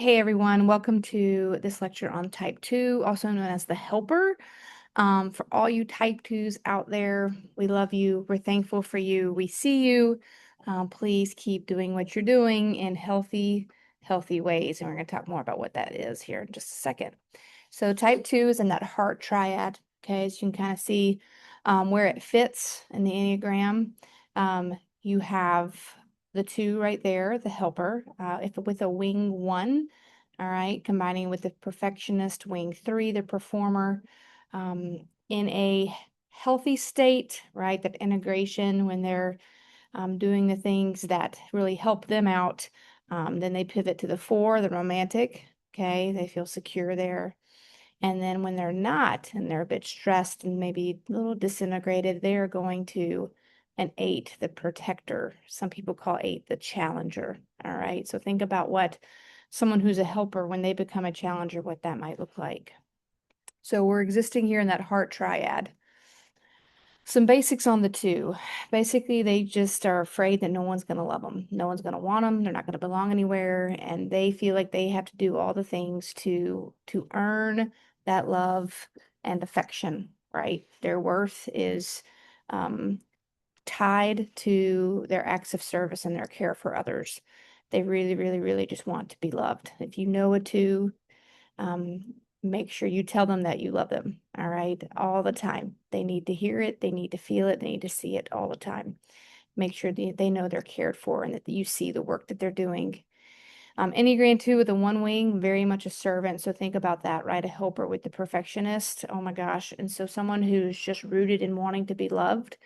Hey everyone, welcome to this lecture on type 2, also known as the helper. For all you type 2s out there, we love you. We're thankful for you. We see you. Please keep doing what you're doing in healthy ways. And we're going to talk more about what that is here in just a second. So type 2 is in that heart triad. Okay, so you can kind of see where it fits in the Enneagram. You have the 2 right there, the helper, if with a wing 1, all right, combining with the perfectionist, wing 3, the performer, in a healthy state, right? That integration when they're doing the things that really help them out. Then they pivot to the 4, the romantic. Okay, they feel secure there. And then when they're not and they're a bit stressed and maybe a little disintegrated, they're going to an 8, the protector. Some people call 8 the challenger. All right. So think about what someone who's a helper, when they become a challenger, what that might look like. So we're existing here in that heart triad. Some basics on the 2. Basically, they just are afraid that no one's going to love them. No one's going to want them. They're not going to belong anywhere. And they feel like they have to do all the things to earn that love and affection, right? Their worth is tied to their acts of service and their care for others. They really, really, really just want to be loved. If you know a 2, make sure you tell them that you love them, all right, all the time. They need to hear it, they need to feel it, they need to see it all the time. Make sure they know they're cared for and that you see the work that they're doing. Enneagram 2 with a 1 wing, very much a servant. So think about that, right? A helper with the perfectionist. Oh my gosh. And so someone who's just rooted in wanting to be loved,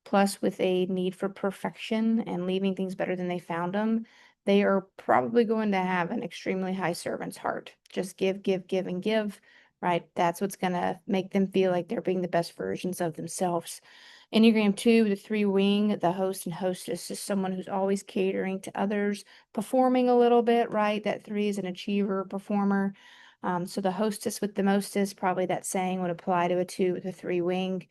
plus with a need for perfection and leaving things better than they found them, they are probably going to have an extremely high servant's heart. Just give, give, give, and give, right? That's what's going to make them feel like they're being the best versions of themselves. Enneagram 2, the 3 wing, the host and hostess is someone who's always catering to others, performing a little bit, right? That 3 is an achiever, performer. So the hostess with the mostest, probably that saying would apply to a 2 with a 3 wing.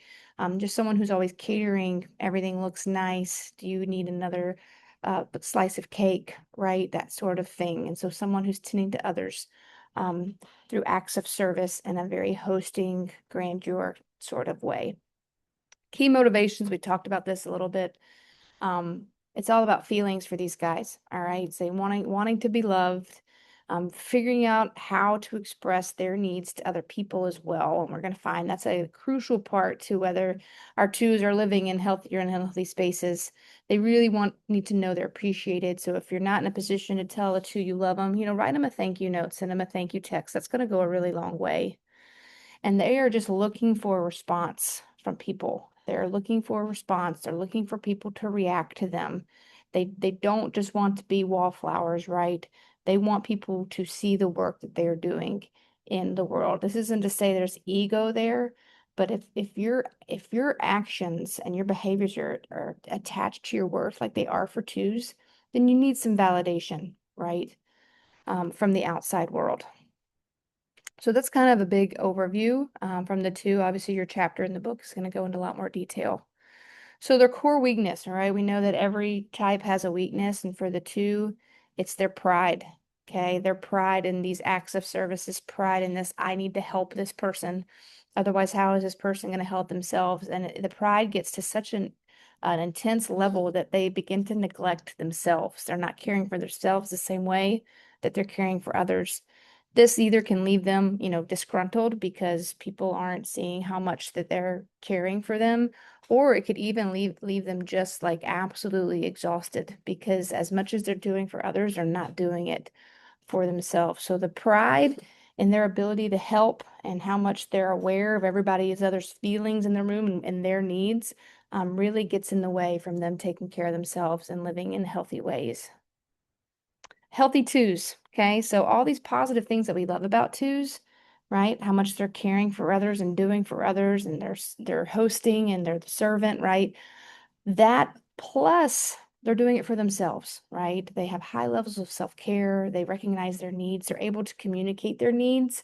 Just someone who's always catering. Everything looks nice. Do you need another slice of cake, right? That sort of thing. And so someone who's tending to others um, through acts of service in a very hosting, grandeur sort of way. Key motivations, we talked about this a little bit. It's all about feelings for these guys, all right? So wanting to be loved, figuring out how to express their needs to other people as well. And we're going to find that's a crucial part to whether our 2s are living in healthier and unhealthy spaces. They really need to know they're appreciated. So if you're not in a position to tell a 2 you love them, write them a thank you note, send them a thank you text. That's going to go a really long way. And they are just looking for a response from people. They're looking for a response. They're looking for people to react to them. They don't just want to be wallflowers, right? They want people to see the work that they're doing in the world. This isn't to say there's ego there, but if your actions and your behaviors are attached to your worth like they are for 2s, then you need some validation, right? From the outside world. So that's kind of a big overview from the 2. Obviously, your chapter in the book is going to go into a lot more detail. So their core weakness, all right, we know that every type has a weakness, and for the 2, it's their pride. Okay, their pride in these acts of service, this pride in this, I need to help this person. Otherwise, how is this person going to help themselves? And the pride gets to such an intense level that they begin to neglect themselves. They're not caring for themselves the same way that they're caring for others. This either can leave them, disgruntled because people aren't seeing how much that they're caring for them, or it could even leave them just like absolutely exhausted because as much as they're doing for others, they're not doing it for themselves. So the pride in their ability to help and how much they're aware of everybody's other's feelings in the room and their needs really gets in the way from them taking care of themselves and living in healthy ways. Healthy 2s. Okay. So all these positive things that we love about 2s, right? How much they're caring for others and doing for others, and they're hosting and they're the servant, right? That plus they're doing it for themselves, right? They have high levels of self-care. They recognize their needs. They're able to communicate their needs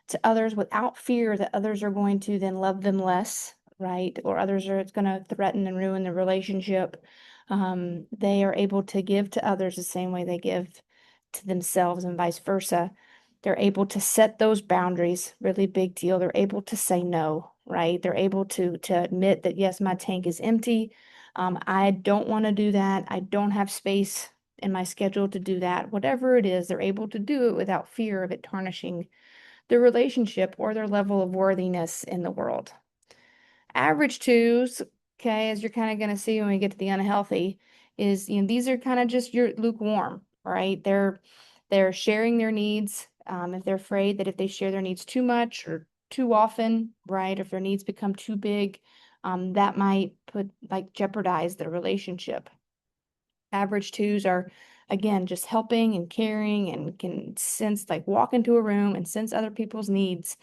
to others without fear that others are going to then love them less, right? Or others are it's going to threaten and ruin the relationship. They are able to give to others the same way they give to themselves and vice versa. They're able to set those boundaries, really big deal. They're able to say no, right? They're able to admit that, yes, my tank is empty. I don't want to do that. I don't have space in my schedule to do that. Whatever it is, they're able to do it without fear of it tarnishing their relationship or their level of worthiness in the world. Average twos, okay, as you're kind of going to see when we get to the unhealthy, is, these are kind of just your lukewarm, right? They're sharing their needs. If they're afraid that if they share their needs too much or too often, right, if their needs become too big, that might jeopardize their relationship. Average twos are, again, just helping and caring and can sense, like, walk into a room and sense other people's needs.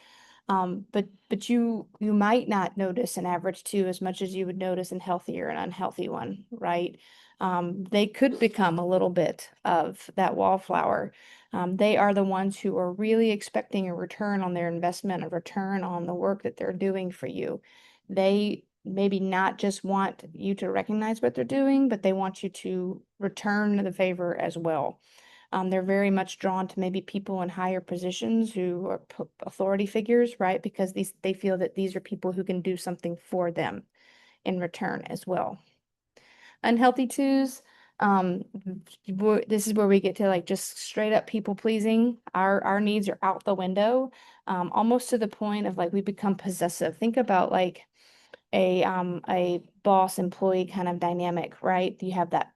But you might not notice an average two as much as you would notice an healthy or an unhealthy one, right? They could become a little bit of that wallflower. They are the ones who are really expecting a return on their investment, a return on the work that they're doing for you. They maybe not just want you to recognize what they're doing, but they want you to return the favor as well. They're very much drawn to maybe people in higher positions who are authority figures, right? Because they feel that these are people who can do something for them in return as well. Unhealthy twos, this is where we get to, like, just straight up people pleasing. Our needs are out the window, almost to the point of, like, we become possessive. Think about, like, a boss employee kind of dynamic, right? You have that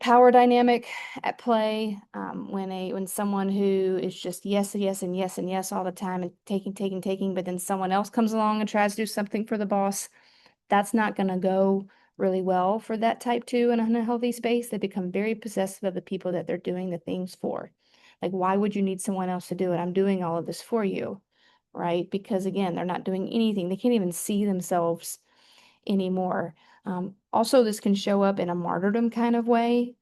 power dynamic at play, when someone who is just yes and yes and yes and yes all the time and taking, but then someone else comes along and tries to do something for the boss, that's not going to go really well for that type two in an unhealthy space. They become very possessive of the people that they're doing the things for. Like, why would you need someone else to do it? I'm doing all of this for you, right? Because again, they're not doing anything. They can't even see themselves anymore. Also, this can show up in a martyrdom kind of way,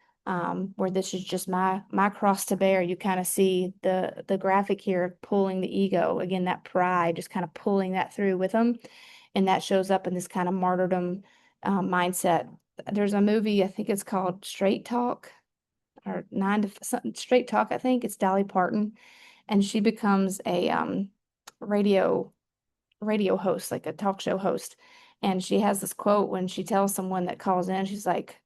where this is just my cross to bear. You kind of see the graphic here of pulling the ego, again, that pride, just kind of pulling that through with them, and that shows up in this kind of martyrdom mindset. There's a movie, I think it's called Straight Talk, or Nine to something, Straight Talk, I think. It's Dolly Parton, and she becomes a radio radio host, like a talk show host. And she has this quote when she tells someone that calls in, she's like,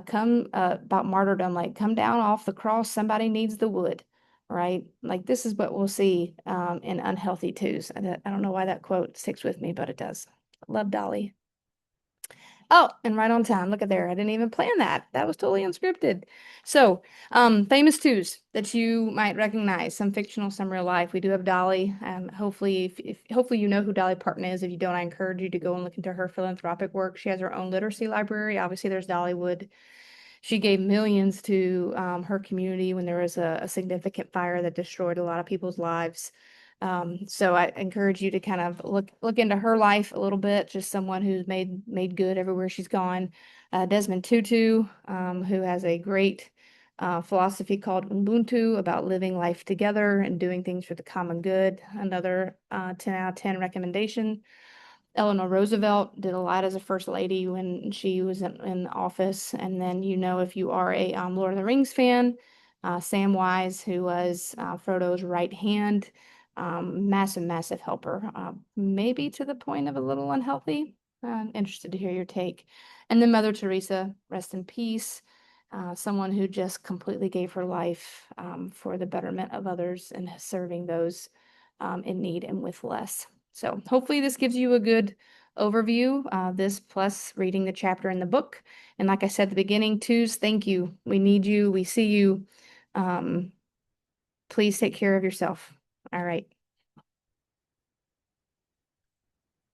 come about martyrdom, like, come down off the cross, somebody needs the wood, right? Like, this is what we'll see in unhealthy twos. I don't know why that quote sticks with me, but it does. Love Dolly. Oh, and right on time. Look at there. I didn't even plan that. That was totally unscripted. So, famous twos that you might recognize, some fictional, some real life. We do have Dolly. Hopefully, if hopefully you know who Dolly Parton is. If you don't, I encourage you to go and look into her philanthropic work. She has her own literacy library. Obviously, there's Dollywood. She gave millions to her community when there was a significant fire that destroyed a lot of people's lives. So I encourage you to kind of look into her life a little bit, just someone who's made good everywhere she's gone. Desmond Tutu, who has a great philosophy called Ubuntu, about living life together and doing things for the common good. Another 10 out of 10 recommendation. Eleanor Roosevelt did a lot as a first lady when she was in office. And then, if you are a Lord of the Rings fan, Samwise, who was Frodo's right hand, massive, massive helper, maybe to the point of a little unhealthy. Interested to hear your take. And then Mother Teresa, rest in peace, someone who just completely gave her life for the betterment of others and serving those in need and with less. So hopefully this gives you a good overview, this plus reading the chapter in the book. And like I said at the beginning, twos, thank you. We need you. We see you. Please take care of yourself. All right.